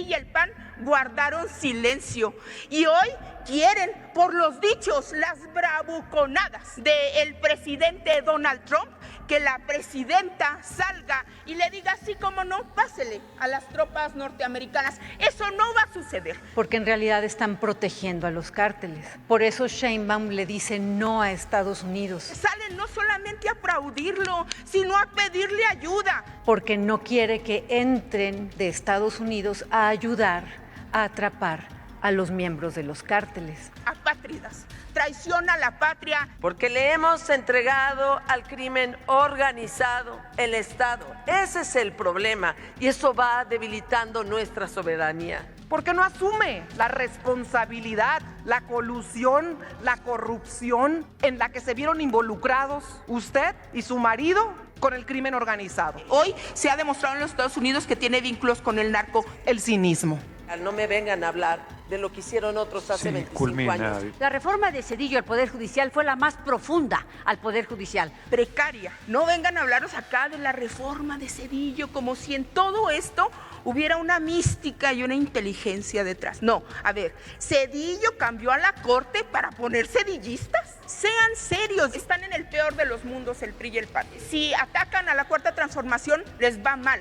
PRI y el PAN guardaron silencio y hoy quieren, por los dichos, las bravuconadas del presidente Donald Trump, que la presidenta salga y le diga así como no, pásele a las tropas norteamericanas. Eso no va a suceder. Porque en realidad están protegiendo a los cárteles. Por eso Sheinbaum le dice no a Estados Unidos. Salen no solamente a aplaudirlo, sino a pedirle ayuda. Porque no quiere que entren de Estados Unidos a ayudar a atrapar a los miembros de los cárteles. Apátridas, traición a la patria. Porque le hemos entregado al crimen organizado el Estado. Ese es el problema y eso va debilitando nuestra soberanía. Porque no asume la responsabilidad, la colusión, la corrupción en la que se vieron involucrados usted y su marido con el crimen organizado. Hoy se ha demostrado en los Estados Unidos que tiene vínculos con el narco. El cinismo. No me vengan a hablar de lo que hicieron otros hace 25 años. La reforma de Zedillo al Poder Judicial fue la más profunda al Poder Judicial. Precaria. No vengan a hablaros acá de la reforma de Zedillo como si en todo esto hubiera una mística y una inteligencia detrás. No, a ver, Zedillo cambió a la Corte para poner sedillistas. Sean serios, están en el peor de los mundos el PRI y el PAN. Si atacan a la Cuarta Transformación, les va mal.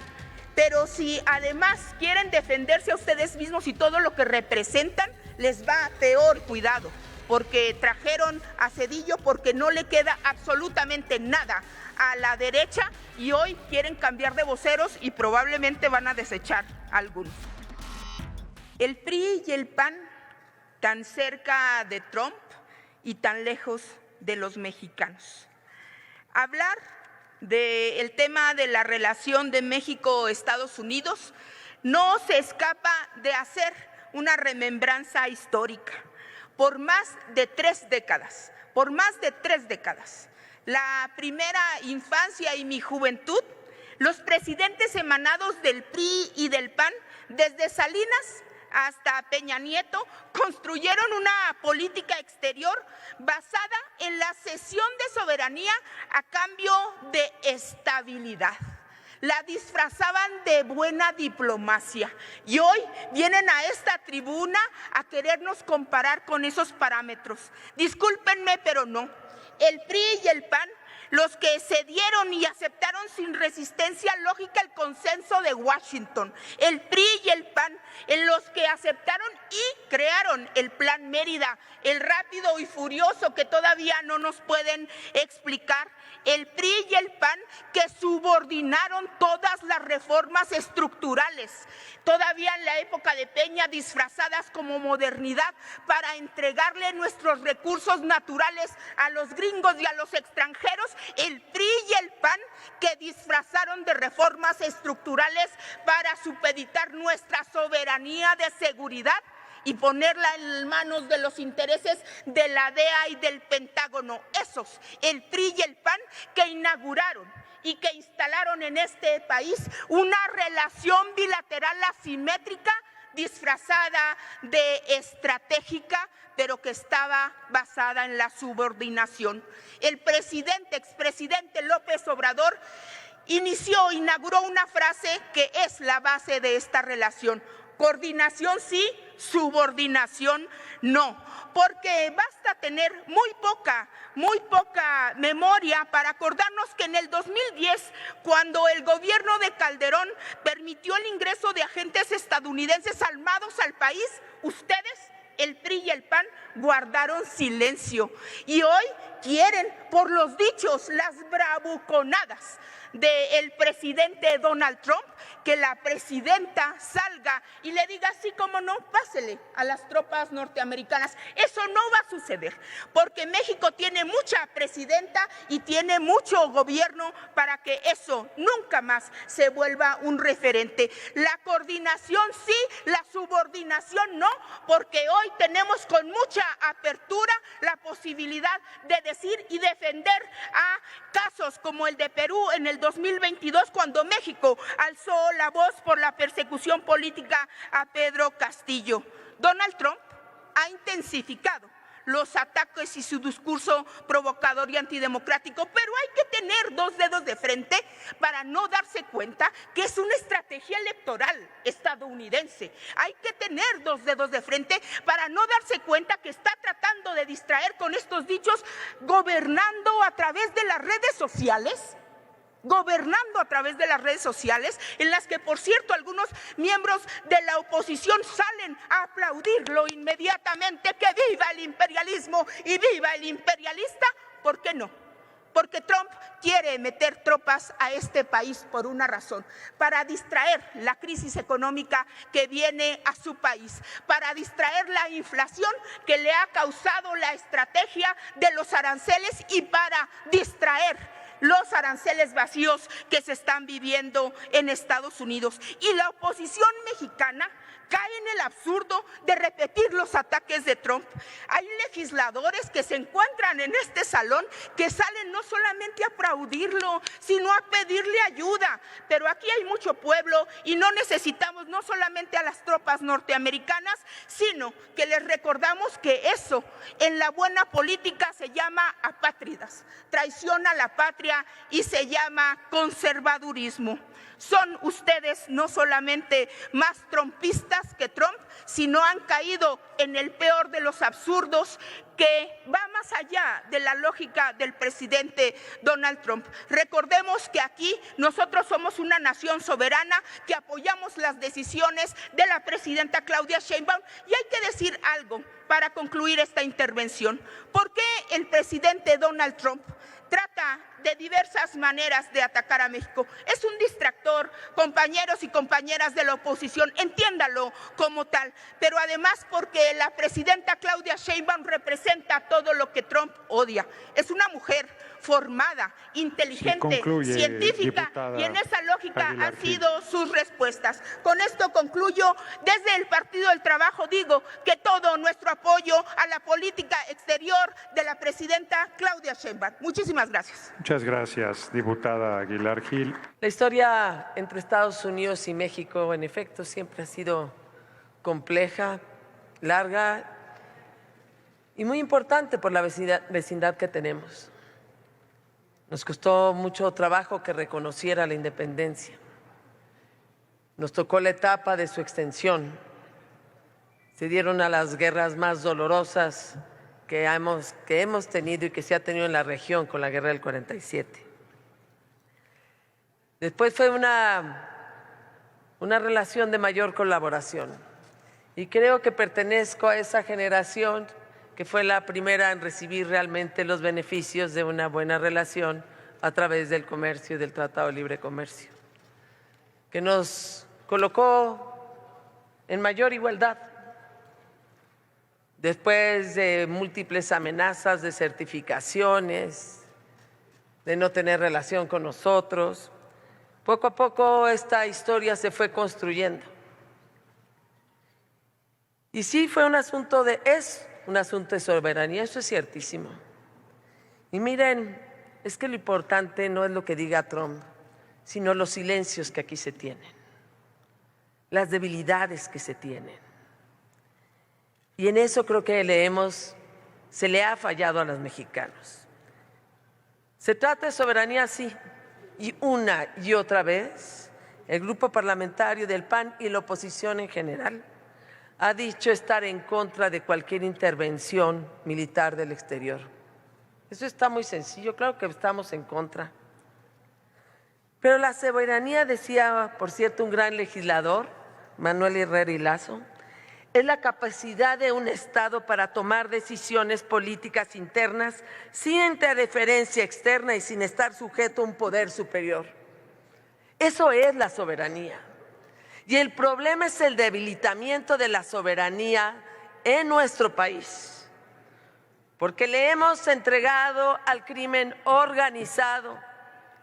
Pero si además quieren defenderse a ustedes mismos y todo lo que representan, les va peor, cuidado, porque trajeron a Zedillo porque no le queda absolutamente nada a la derecha y hoy quieren cambiar de voceros y probablemente van a desechar a algunos. El PRI y el PAN tan cerca de Trump y tan lejos de los mexicanos. Hablar del tema de la relación de México-Estados Unidos no se escapa de hacer una remembranza histórica por más de 3 décadas, la primera infancia y mi juventud, los presidentes emanados del PRI y del PAN, desde Salinas hasta Peña Nieto, construyeron una política exterior basada en la cesión de soberanía a cambio de estabilidad. La disfrazaban de buena diplomacia y hoy vienen a esta tribuna a querernos comparar con esos parámetros. Discúlpenme, pero no. El PRI y el PAN, los que cedieron y aceptaron sin resistencia lógica el consenso de Washington, el PRI y el PAN, en los que aceptaron y crearon el Plan Mérida, el rápido y furioso que todavía no nos pueden explicar, el PRI y el PAN que subordinaron todas las reformas estructurales, todavía en la época de Peña disfrazadas como modernidad para entregarle nuestros recursos naturales a los gringos y a los extranjeros, el PRI y el PAN que disfrazaron de reformas estructurales para supeditar nuestra soberanía de seguridad y ponerla en manos de los intereses de la DEA y del Pentágono. Esos, el PRI y el PAN, que inauguraron y que instalaron en este país una relación bilateral asimétrica, disfrazada de estratégica, pero que estaba basada en la subordinación. El expresidente López Obrador inauguró una frase que es la base de esta relación. Coordinación sí, subordinación no, porque basta tener muy poca memoria para acordarnos que en el 2010, cuando el gobierno de Calderón permitió el ingreso de agentes estadounidenses armados al país, ustedes, el PRI y el PAN, guardaron silencio y hoy quieren, por los dichos, las bravuconadas del presidente Donald Trump, que la presidenta salga y le diga así como no, pásele a las tropas norteamericanas. Eso no va a suceder, porque México tiene mucha presidenta y tiene mucho gobierno para que eso nunca más se vuelva un referente. La coordinación sí, la subordinación no, porque hoy tenemos con mucha apertura la posibilidad de decir y defender a casos como el de Perú en el 2022, cuando México alzó la voz por la persecución política a Pedro Castillo. Donald Trump ha intensificado los ataques y su discurso provocador y antidemocrático, pero hay que tener dos dedos de frente para no darse cuenta que es una estrategia electoral estadounidense. Hay que tener dos dedos de frente para no darse cuenta que está tratando de distraer con estos dichos, gobernando a través de las redes sociales, en las que, por cierto, algunos miembros de la oposición salen a aplaudirlo inmediatamente, que viva el imperialismo y viva el imperialista. ¿Por qué no? Porque Trump quiere meter tropas a este país por una razón: para distraer la crisis económica que viene a su país, para distraer la inflación que le ha causado la estrategia de los aranceles y para distraer los aranceles vacíos que se están viviendo en Estados Unidos. Y la oposición mexicana cae en el absurdo de repetir los ataques de Trump. Hay legisladores que se encuentran en este salón que salen no solamente a aplaudirlo, sino a pedirle ayuda. Pero aquí hay mucho pueblo y no necesitamos no solamente a las tropas norteamericanas, sino que les recordamos que eso en la buena política se llama apátridas, traición a la patria, y se llama conservadurismo. Son ustedes no solamente más trumpistas que Trump, sino han caído en el peor de los absurdos, que va más allá de la lógica del presidente Donald Trump. Recordemos que aquí nosotros somos una nación soberana, que apoyamos las decisiones de la presidenta Claudia Sheinbaum. Y hay que decir algo para concluir esta intervención. ¿Por qué el presidente Donald Trump trata de diversas maneras de atacar a México? Es un distractor, compañeros y compañeras de la oposición, entiéndalo como tal, pero además porque la presidenta Claudia Sheinbaum representa todo lo que Trump odia. Es una mujer formada, inteligente, científica, y en esa lógica han sido sus respuestas. Con esto concluyo. Desde el Partido del Trabajo digo que todo nuestro apoyo a la política exterior de la presidenta Claudia Sheinbaum. Muchísimas gracias. Muchas gracias, diputada Aguilar Gil. La historia entre Estados Unidos y México, en efecto, siempre ha sido compleja, larga y muy importante por la vecindad que tenemos. Nos costó mucho trabajo que reconociera la independencia. Nos tocó la etapa de su extensión. Se dieron a las guerras más dolorosas que hemos tenido y que se ha tenido en la región, con la guerra del 47. Después fue una relación de mayor colaboración. Y creo que pertenezco a esa generación que fue la primera en recibir realmente los beneficios de una buena relación a través del comercio y del Tratado de Libre Comercio, que nos colocó en mayor igualdad. Después de múltiples amenazas de certificaciones, de no tener relación con nosotros, poco a poco esta historia se fue construyendo. Y sí, es un asunto de soberanía, eso es ciertísimo. Y miren, es que lo importante no es lo que diga Trump, sino los silencios que aquí se tienen, las debilidades que se tienen. Y en eso creo que se le ha fallado a los mexicanos. Se trata de soberanía, sí, y una y otra vez el grupo parlamentario del PAN y la oposición en general ha dicho estar en contra de cualquier intervención militar del exterior. Eso está muy sencillo, claro que estamos en contra. Pero la soberanía, decía, por cierto, un gran legislador, Manuel Herrera y Lazo, es la capacidad de un Estado para tomar decisiones políticas internas sin interferencia externa y sin estar sujeto a un poder superior. Eso es la soberanía. Y el problema es el debilitamiento de la soberanía en nuestro país, porque le hemos entregado al crimen organizado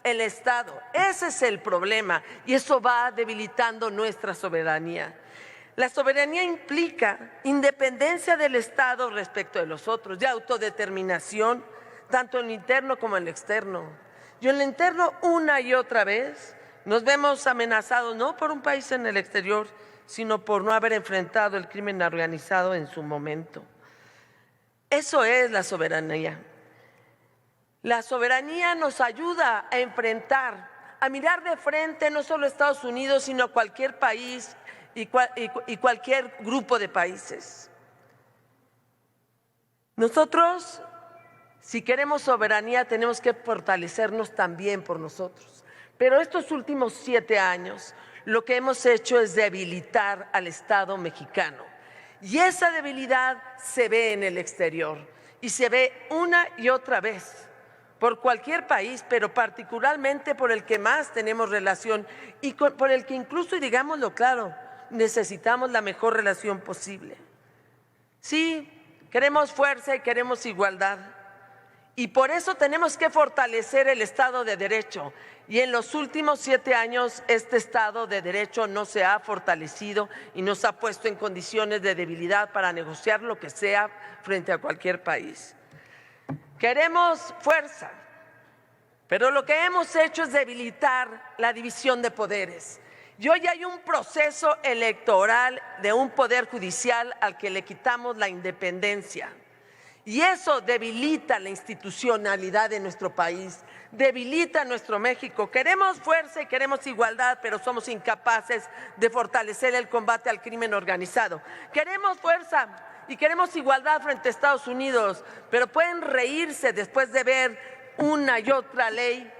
el Estado. Ese es el problema y eso va debilitando nuestra soberanía. La soberanía implica independencia del Estado respecto de los otros, de autodeterminación, tanto en lo interno como en lo externo. Y en lo interno, una y otra vez, nos vemos amenazados no por un país en el exterior, sino por no haber enfrentado el crimen organizado en su momento. Eso es la soberanía. La soberanía nos ayuda a enfrentar, a mirar de frente no solo a Estados Unidos, sino a cualquier país y cualquier grupo de países. Nosotros, si queremos soberanía, tenemos que fortalecernos también por nosotros. Pero estos últimos 7 años, lo que hemos hecho es debilitar al Estado mexicano. Y esa debilidad se ve en el exterior y se ve una y otra vez por cualquier país, pero particularmente por el que más tenemos relación y por el que incluso, y digámoslo claro, necesitamos la mejor relación posible. Sí, queremos fuerza y queremos igualdad. Y por eso tenemos que fortalecer el Estado de Derecho. Y en los últimos 7 años este Estado de Derecho no se ha fortalecido y nos ha puesto en condiciones de debilidad para negociar lo que sea frente a cualquier país. Queremos fuerza, pero lo que hemos hecho es debilitar la división de poderes. Y hoy hay un proceso electoral de un poder judicial al que le quitamos la independencia. Y eso debilita la institucionalidad de nuestro país, debilita nuestro México. Queremos fuerza y queremos igualdad, pero somos incapaces de fortalecer el combate al crimen organizado. Queremos fuerza y queremos igualdad frente a Estados Unidos, pero pueden reírse después de ver una y otra ley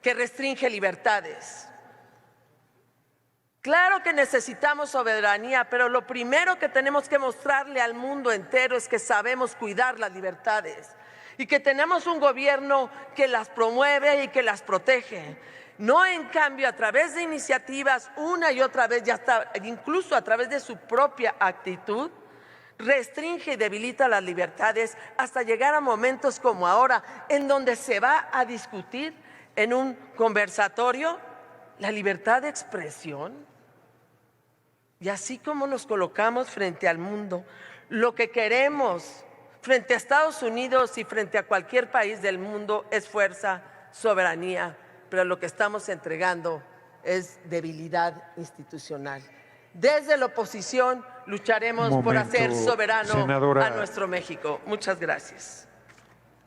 que restringe libertades. Claro que necesitamos soberanía, pero lo primero que tenemos que mostrarle al mundo entero es que sabemos cuidar las libertades y que tenemos un gobierno que las promueve y que las protege. No, en cambio, a través de iniciativas, una y otra vez, ya está, incluso a través de su propia actitud, restringe y debilita las libertades hasta llegar a momentos como ahora, en donde se va a discutir en un conversatorio la libertad de expresión. Y así como nos colocamos frente al mundo, lo que queremos frente a Estados Unidos y frente a cualquier país del mundo es fuerza, soberanía, pero lo que estamos entregando es debilidad institucional. Desde la oposición lucharemos por hacer soberano senadora, a nuestro México. Muchas gracias.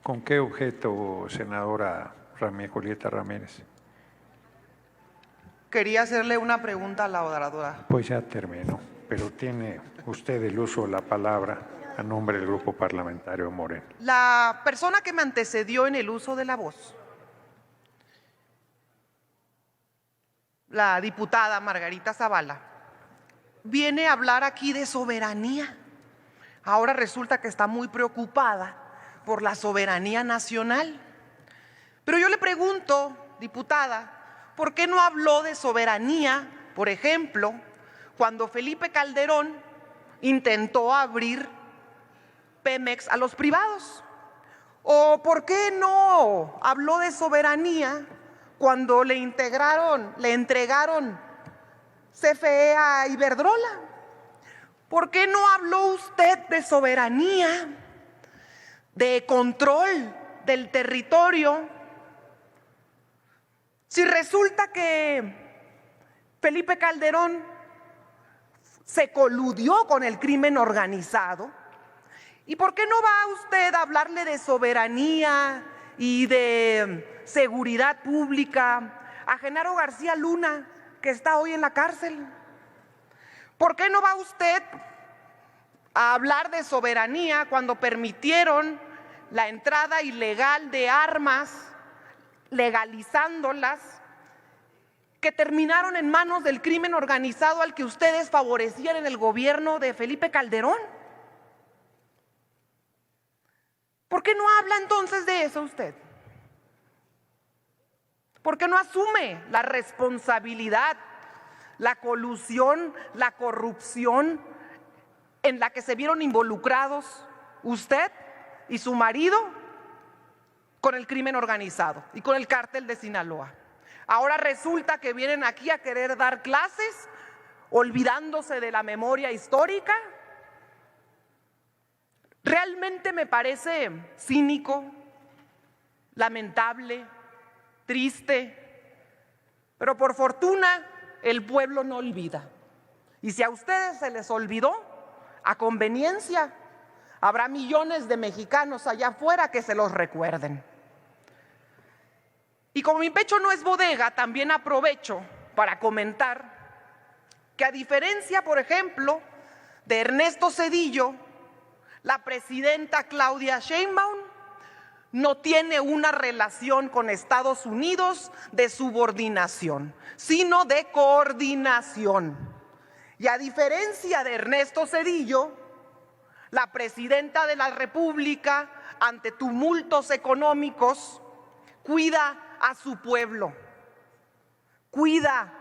¿Con qué objeto, senadora Julieta Ramírez? Quería hacerle una pregunta a la oradora. Pues ya terminó, pero tiene usted el uso de la palabra a nombre del Grupo Parlamentario Morena. La persona que me antecedió en el uso de la voz, la diputada Margarita Zavala, viene a hablar aquí de soberanía. Ahora resulta que está muy preocupada por la soberanía nacional. Pero yo le pregunto, diputada, ¿por qué no habló de soberanía, por ejemplo, cuando Felipe Calderón intentó abrir Pemex a los privados? ¿O por qué no habló de soberanía cuando le entregaron CFE a Iberdrola? ¿Por qué no habló usted de soberanía, de control del territorio? Si resulta que Felipe Calderón se coludió con el crimen organizado, ¿y por qué no va usted a hablarle de soberanía y de seguridad pública a Genaro García Luna, que está hoy en la cárcel? ¿Por qué no va usted a hablar de soberanía cuando permitieron la entrada ilegal de armas, legalizándolas, que terminaron en manos del crimen organizado al que ustedes favorecían en el gobierno de Felipe Calderón? ¿Por qué no habla entonces de eso usted? ¿Por qué no asume la responsabilidad, la colusión, la corrupción en la que se vieron involucrados usted y su marido con el crimen organizado y con el cártel de Sinaloa? Ahora resulta que vienen aquí a querer dar clases, olvidándose de la memoria histórica. Realmente me parece cínico, lamentable, triste, pero por fortuna el pueblo no olvida. Y si a ustedes se les olvidó, a conveniencia, Habrá millones de mexicanos allá afuera que se los recuerden. Y como mi pecho no es bodega, también aprovecho para comentar que a diferencia, por ejemplo, de Ernesto Zedillo, la presidenta Claudia Sheinbaum no tiene una relación con Estados Unidos de subordinación, sino de coordinación. Y a diferencia de Ernesto Zedillo, la presidenta de la República, ante tumultos económicos, cuida a su pueblo, cuida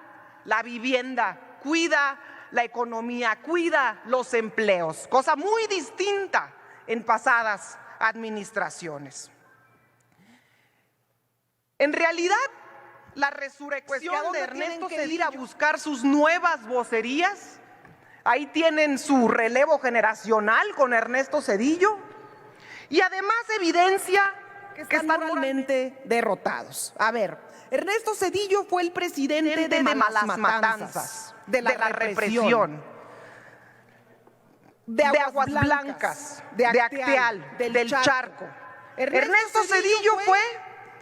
la vivienda, cuida la economía, cuida los empleos, cosa muy distinta en pasadas administraciones. En realidad, la resurrección de Ernesto Zedillo, a buscar sus nuevas vocerías, ahí tienen su relevo generacional con Ernesto Zedillo, y además evidencia que están moralmente derrotados. A ver, Ernesto Zedillo fue el presidente de Malas Matanzas, de la represión, de Aguas Blancas, de Acteal, del Charco. Ernesto Zedillo fue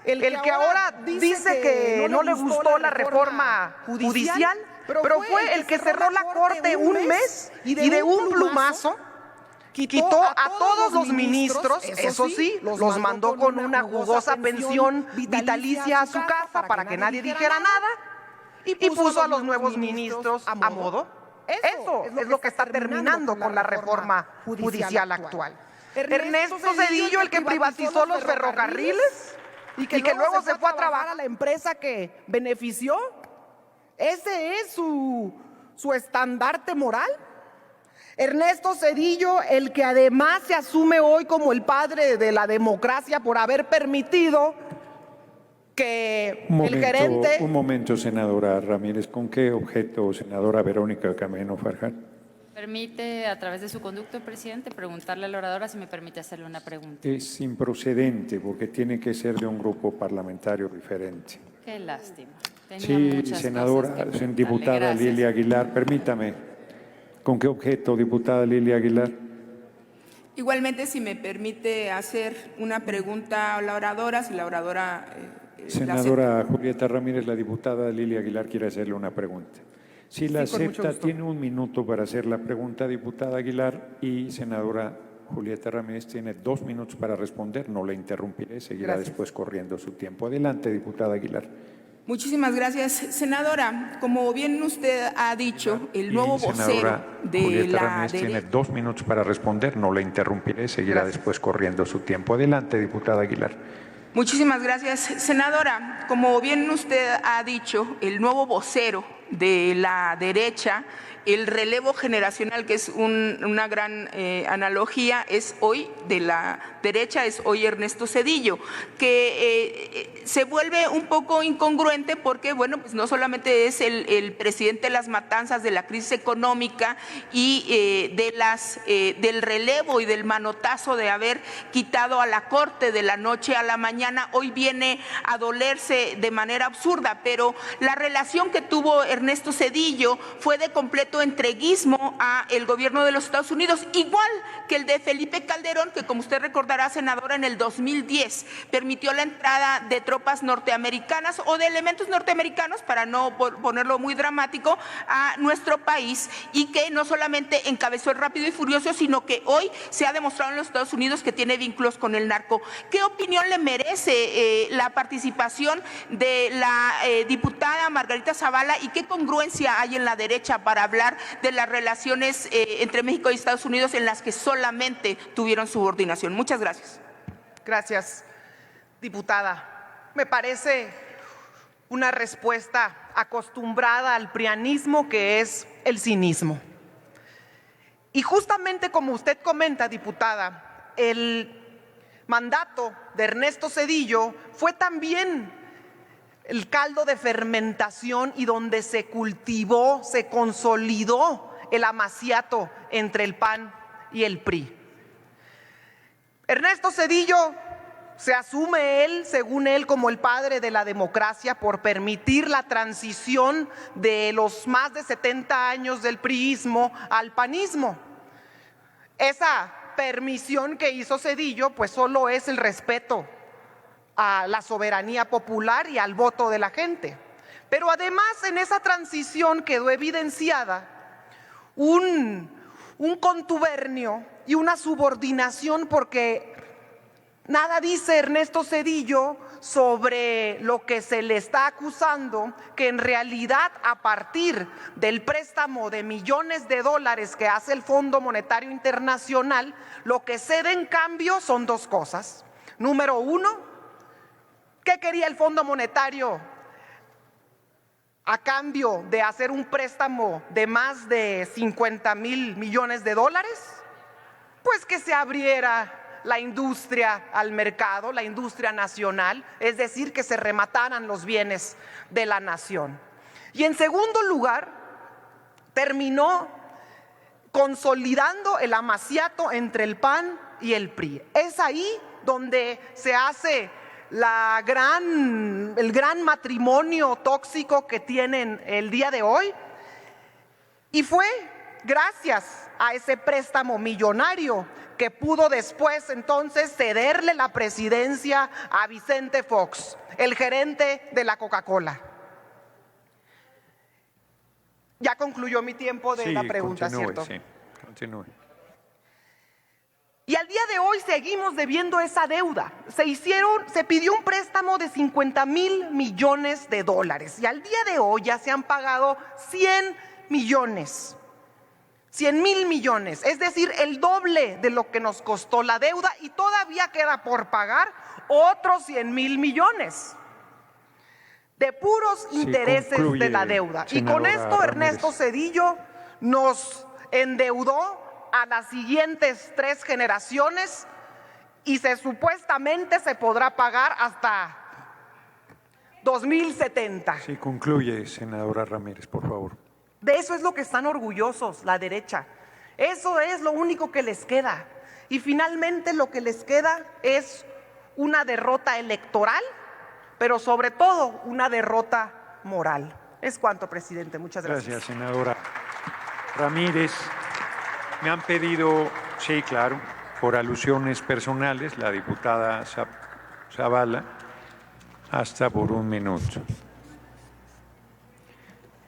el que ahora dice que no le gustó la reforma judicial, pero fue el que cerró la Corte un mes y de un plumazo quitó a todos los ministros, eso sí, los mandó con una jugosa pensión vitalicia a su casa para que nadie dijera nada y puso a los nuevos ministros a modo. Eso es lo que está terminando con la reforma judicial actual. Ernesto Zedillo, el que privatizó los ferrocarriles y que luego se fue a trabajar a la empresa que benefició, ¿ese es su estandarte moral? Ernesto Zedillo, el que además se asume hoy como el padre de la democracia por haber permitido que el gerente... Un momento, senadora Ramírez. ¿Con qué objeto, senadora Verónica Camaño Farjat? Permite, a través de su conducto, presidente, preguntarle a la oradora si me permite hacerle una pregunta. Es improcedente porque tiene que ser de un grupo parlamentario diferente. Qué lástima. Tenía Sí, muchas senadora, cosas que preguntarle. diputada Gracias. Lilia Aguilar, permítame. ¿Con qué objeto, diputada Lilia Aguilar? Igualmente, si me permite hacer una pregunta a la oradora, si la oradora... Senadora Julieta Ramírez, la diputada Lilia Aguilar quiere hacerle una pregunta. Si la acepta, tiene un minuto para hacer la pregunta, diputada Aguilar, y senadora Julieta Ramírez tiene 2 minutos para responder. No la interrumpiré, seguirá después corriendo su tiempo. Adelante, diputada Aguilar. Muchísimas gracias, senadora. Como bien usted ha dicho, el nuevo vocero de Julieta la Ramírez tiene 2 minutos para responder. No la interrumpiré, seguirá después corriendo su tiempo. Adelante, diputada Aguilar. Muchísimas gracias, senadora. Como bien usted ha dicho, el nuevo vocero de la derecha, el relevo generacional, que es una gran analogía, es hoy de la derecha, es hoy Ernesto Zedillo, que se vuelve un poco incongruente porque, bueno, pues no solamente es el presidente de las matanzas, de la crisis económica y del relevo y del manotazo de haber quitado a la Corte de la noche a la mañana, hoy viene a dolerse de manera absurda, pero la relación que tuvo Ernesto Zedillo fue de completo entreguismo a el gobierno de los Estados Unidos, igual que el de Felipe Calderón, que como usted recordará, senadora, en el 2010 permitió la entrada de tropas norteamericanas o de elementos norteamericanos, para no ponerlo muy dramático, a nuestro país, y que no solamente encabezó el Rápido y Furioso, sino que hoy se ha demostrado en los Estados Unidos que tiene vínculos con el narco. ¿Qué opinión le merece la participación de la diputada Margarita Zavala y qué congruencia hay en la derecha para hablar de las relaciones entre México y Estados Unidos en las que solamente tuvieron subordinación? Muchas gracias. Gracias, diputada. Me parece una respuesta acostumbrada al prianismo, que es el cinismo. Y justamente como usted comenta, diputada, el mandato de Ernesto Zedillo fue también el caldo de fermentación y donde se cultivó, se consolidó el amaciato entre el PAN y el PRI. Ernesto Zedillo se asume según él, como el padre de la democracia por permitir la transición de los más de 70 años del priismo al panismo. Esa permisión que hizo Zedillo pues solo es el respeto a la soberanía popular y al voto de la gente. Pero además en esa transición quedó evidenciada un contubernio y una subordinación, porque nada dice Ernesto Zedillo sobre lo que se le está acusando, que en realidad a partir del préstamo de millones de dólares que hace el Fondo Monetario Internacional, lo que cede en cambio son dos cosas. Número uno, ¿qué quería el Fondo Monetario a cambio de hacer un préstamo de más de 50,000 millones de dólares? Pues que se abriera la industria al mercado, la industria nacional, es decir, que se remataran los bienes de la nación. Y en segundo lugar, terminó consolidando el amaciato entre el PAN y el PRI. Es ahí donde se hace el gran matrimonio tóxico que tienen el día de hoy, y fue gracias a ese préstamo millonario que pudo después entonces cederle la presidencia a Vicente Fox, el gerente de la Coca-Cola. Ya concluyó mi tiempo de la pregunta, ¿cierto? Sí, continúe. Y al día de hoy seguimos debiendo esa deuda. Se pidió un préstamo de 50,000 millones de dólares y al día de hoy ya se han pagado 100 millones. 100,000 millones, es decir, el doble de lo que nos costó la deuda, y todavía queda por pagar otros 100,000 millones de puros intereses de la deuda. Y con esto Ernesto Zedillo nos endeudó a las siguientes 3 generaciones y supuestamente se podrá pagar hasta 2070. Sí, concluye, senadora Ramírez, por favor. De eso es lo que están orgullosos la derecha. Eso es lo único que les queda. Y finalmente lo que les queda es una derrota electoral, pero sobre todo una derrota moral. Es cuanto, presidente. Muchas gracias. Gracias, senadora Ramírez. Me han pedido, sí, claro, por alusiones personales, la diputada Zavala, hasta por 1 minuto.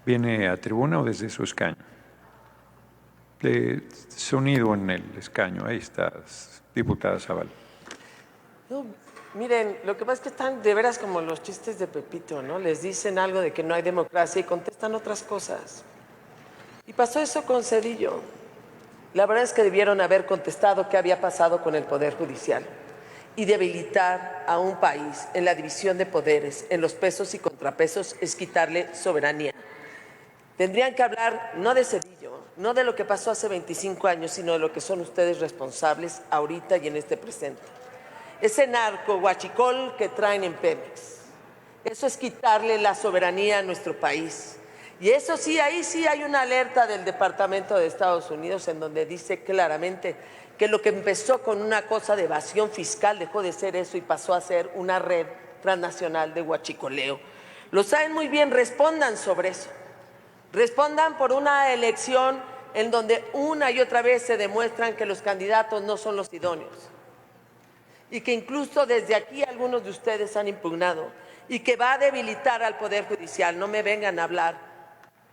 ¿Viene a tribuna o desde su escaño? De sonido en el escaño, ahí está, diputada Zavala. No, miren, lo que pasa es que están de veras como los chistes de Pepito, ¿no? Les dicen algo de que no hay democracia y contestan otras cosas. Y pasó eso con Zedillo. La verdad es que debieron haber contestado qué había pasado con el Poder Judicial y debilitar a un país en la división de poderes, en los pesos y contrapesos, es quitarle soberanía. Tendrían que hablar no de Zedillo, no de lo que pasó hace 25 años, sino de lo que son ustedes responsables ahorita y en este presente. Ese narco huachicol que traen en Pemex, eso es quitarle la soberanía a nuestro país. Y eso sí, ahí sí hay una alerta del Departamento de Estados Unidos en donde dice claramente que lo que empezó con una cosa de evasión fiscal dejó de ser eso y pasó a ser una red transnacional de huachicoleo. Lo saben muy bien, respondan sobre eso. Respondan por una elección en donde una y otra vez se demuestran que los candidatos no son los idóneos y que incluso desde aquí algunos de ustedes han impugnado y que va a debilitar al Poder Judicial. No me vengan a hablar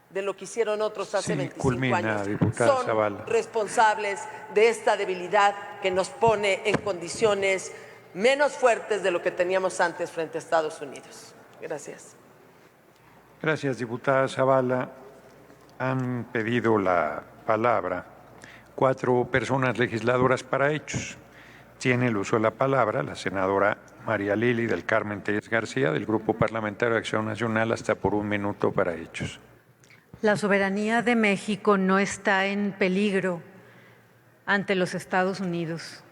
de lo que hicieron otros hace 25 años. Son Zavala. Responsables de esta debilidad que nos pone en condiciones menos fuertes de lo que teníamos antes frente a Estados Unidos. Gracias. Gracias, diputada Zavala. Han pedido la palabra 4 personas legisladoras para hechos. Tiene el uso de la palabra la senadora María Lili del Carmen Tellez García, del Grupo Parlamentario de Acción Nacional, hasta por 1 minuto para hechos. La soberanía de México no está en peligro ante los Estados Unidos.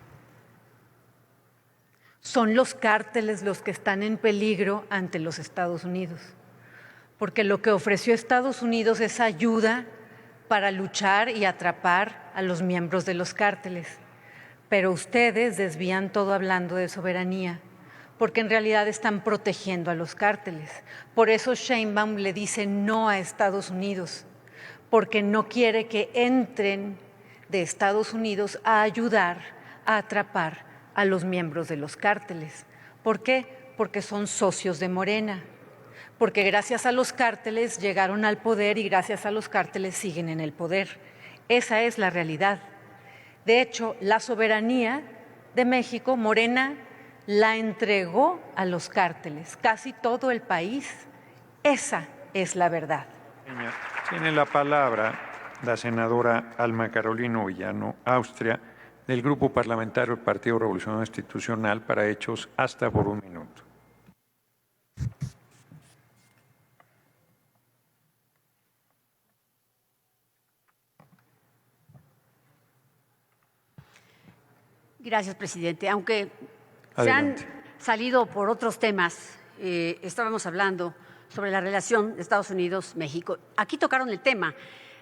Son los cárteles los que están en peligro ante los Estados Unidos, porque lo que ofreció Estados Unidos es ayuda para luchar y atrapar a los miembros de los cárteles. Pero ustedes desvían todo hablando de soberanía, porque en realidad están protegiendo a los cárteles. Por eso Sheinbaum le dice no a Estados Unidos, porque no quiere que entren de Estados Unidos a ayudar a atrapar a los miembros de los cárteles. ¿Por qué? Porque son socios de Morena, porque gracias a los cárteles llegaron al poder y gracias a los cárteles siguen en el poder. Esa es la realidad. De hecho, la soberanía de México, Morena la entregó a los cárteles, casi todo el país. Esa es la verdad. Tiene la palabra la senadora Alma Carolina Villano Austria, del Grupo Parlamentario del Partido Revolucionario Institucional, para hechos hasta por 1 minuto. Gracias, presidente. Aunque Adelante. se han salido por otros temas, estábamos hablando sobre la relación de Estados Unidos-México. Aquí tocaron el tema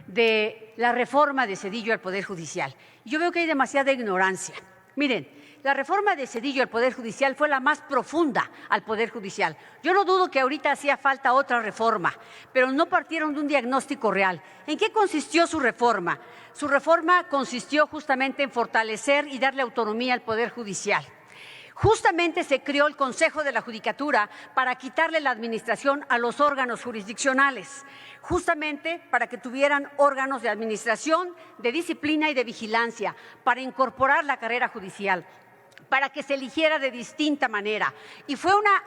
de la reforma de Zedillo al Poder Judicial. Yo veo que hay demasiada ignorancia. Miren, la reforma de Zedillo al Poder Judicial fue la más profunda al Poder Judicial. Yo no dudo que ahorita hacía falta otra reforma, pero no partieron de un diagnóstico real. ¿En qué consistió su reforma? Su reforma consistió justamente en fortalecer y darle autonomía al Poder Judicial. Justamente se creó el Consejo de la Judicatura para quitarle la administración a los órganos jurisdiccionales, justamente para que tuvieran órganos de administración, de disciplina y de vigilancia, para incorporar la carrera judicial, para que se eligiera de distinta manera. Y fue una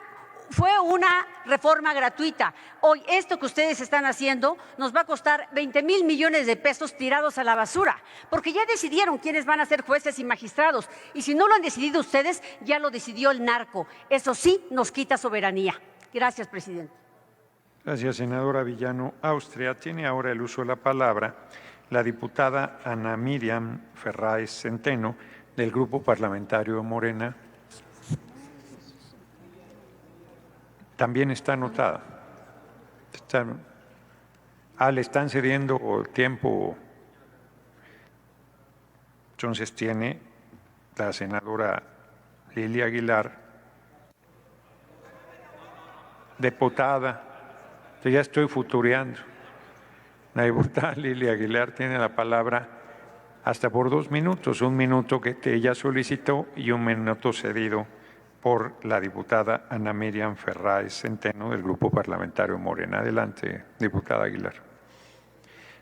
reforma gratuita. Hoy esto que ustedes están haciendo nos va a costar 20,000 millones de pesos tirados a la basura, porque ya decidieron quiénes van a ser jueces y magistrados, y si no lo han decidido ustedes, ya lo decidió el narco. Eso sí nos quita soberanía. Gracias, presidente. Gracias, senadora Villano Austria. Tiene ahora el uso de la palabra la diputada Ana Miriam Ferráez Centeno, del Grupo Parlamentario Morena. También está anotada. Le están cediendo tiempo. Entonces tiene la senadora Lilia Aguilar, diputada. Ya estoy futureando. La diputada Lilia Aguilar tiene la palabra hasta por 2 minutos, 1 minuto que ella solicitó y 1 minuto cedido por la diputada Ana Miriam Ferráez Centeno, del Grupo Parlamentario Morena. Adelante, diputada Aguilar.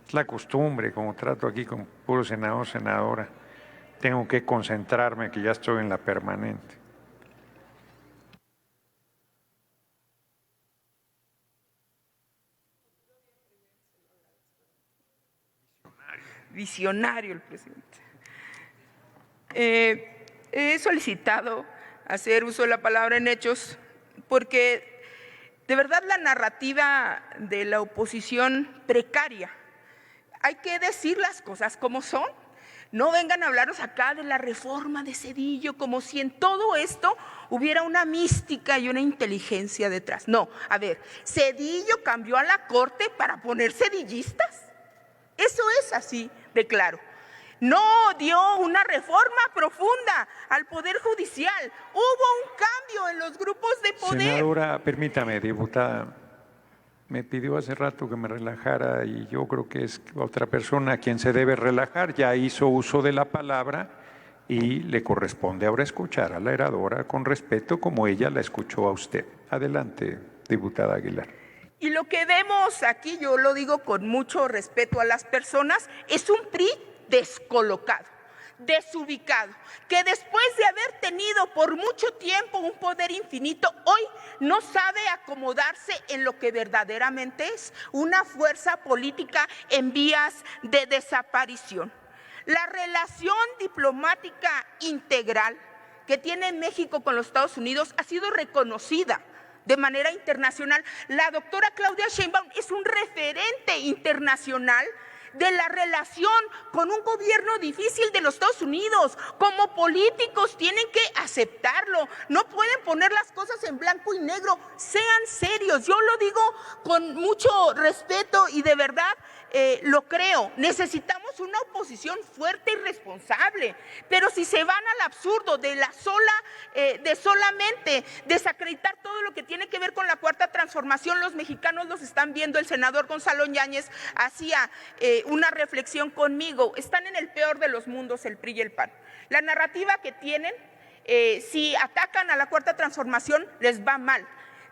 Es la costumbre, como trato aquí con puro senador, senadora, tengo que concentrarme, que ya estoy en la permanente. Visionario el presidente. He solicitado hacer uso de la palabra en hechos porque de verdad la narrativa de la oposición precaria, hay que decir las cosas como son. No vengan a hablarnos acá de la reforma de Zedillo como si en todo esto hubiera una mística y una inteligencia detrás. No, a ver, Zedillo cambió a la Corte para poner sedillistas. Eso es así de claro. No dio una reforma profunda al Poder Judicial. Hubo un cambio en los grupos de poder. Senadora, permítame, diputada. Me pidió hace rato que me relajara y yo creo que es otra persona a quien se debe relajar. Ya hizo uso de la palabra y le corresponde ahora escuchar a la oradora con respeto como ella la escuchó a usted. Adelante, diputada Aguilar. Y lo que vemos aquí, yo lo digo con mucho respeto a las personas, es un PRI descolocado, desubicado, que después de haber tenido por mucho tiempo un poder infinito, hoy no sabe acomodarse en lo que verdaderamente es una fuerza política en vías de desaparición. La relación diplomática integral que tiene México con los Estados Unidos ha sido reconocida de manera internacional. La doctora Claudia Sheinbaum es un referente internacional de la relación con un gobierno difícil de los Estados Unidos. Como políticos tienen que aceptarlo, no pueden poner las cosas en blanco y negro, sean serios. Yo lo digo con mucho respeto y de verdad lo creo. Necesitamos una oposición fuerte y responsable, pero si se van al absurdo de solamente desacreditar todo lo que tiene que ver con la Cuarta Transformación, los mexicanos los están viendo. El senador Gonzalo Yáñez hacía una reflexión conmigo. Están en el peor de los mundos el PRI y el PAN. La narrativa que tienen, si atacan a la Cuarta Transformación, les va mal.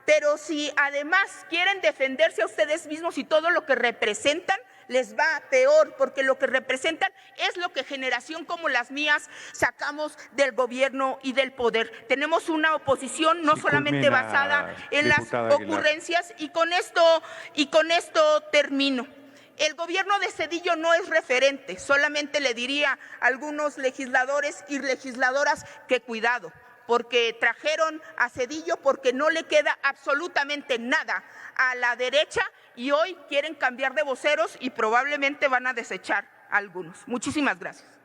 Pero si además quieren defenderse a ustedes mismos y todo lo que representan, les va peor, porque lo que representan es lo que generación como las mías sacamos del gobierno y del poder. Tenemos una oposición no solamente basada en las ocurrencias, y con esto termino. El gobierno de Zedillo no es referente, solamente le diría a algunos legisladores y legisladoras que cuidado, porque trajeron a Zedillo porque no le queda absolutamente nada a la derecha y hoy quieren cambiar de voceros y probablemente van a desechar a algunos. Muchísimas gracias.